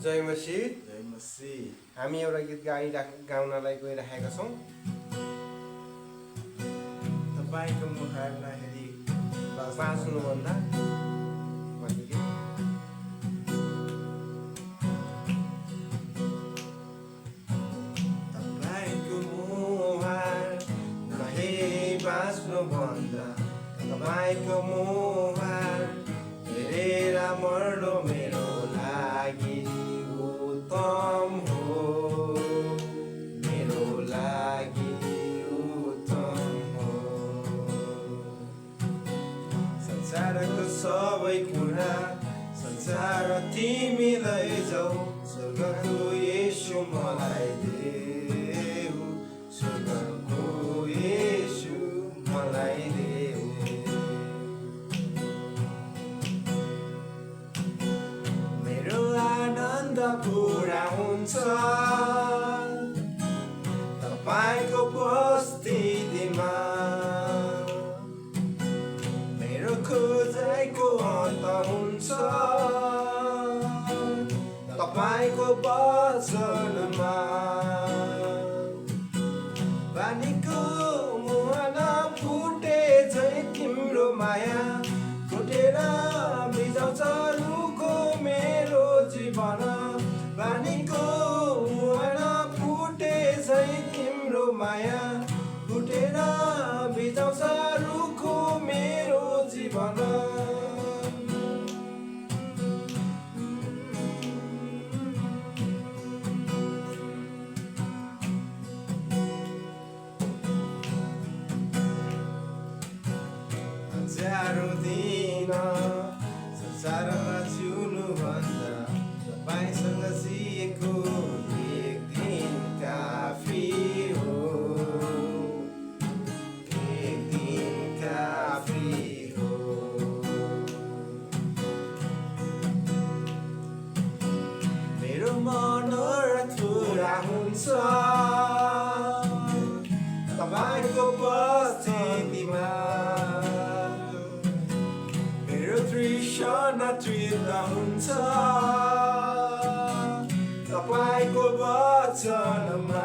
जय मसी। जय मसी। हामी एउटा गीत गाउनलाई गइरहेका छौँ। तपाईँको मुहार नहेरी बाँच्नुभन्दा तपाईँको मुहार नहेरी बाँच्नुभन्दा तपाईँको मुहार हेरेर मर्नु मेरो लागि उत्तम हो, मेरो लागि उत्तम हो। संसारको सबै कुरा संसार तिमी लैजाऊ, स्वर्गको येशू मलाई देऊ, स्वर्गको येशू मलाई देऊ। मेरो आनन्द पुरा हुन्छ तपाईँको उपस्थितिमा, मेरो खोजाइको अन्त हुन्छ तपाईँको वचनमा। पानीको मुहान फुटे झै तिम्रो माया, फुटेर बिजाउँछ रुखो मेरो जीवन। पानीको मुहान फुटे झै तिम्रो माया, फुटेर बिजाउँछ रुखो मेरो जीवन। हजारौँ दिन संसारमा जिउनुभन्दा तपाईँसँग जिएको एक दिन काफी हो, एक दिन काफी हो। मेरो मनोरथ पुरा हुन्छ तपाईँको उपस्थितिमा, मेरो तृष्णा तृप्त हुन्छ तपाईँको वचनमा।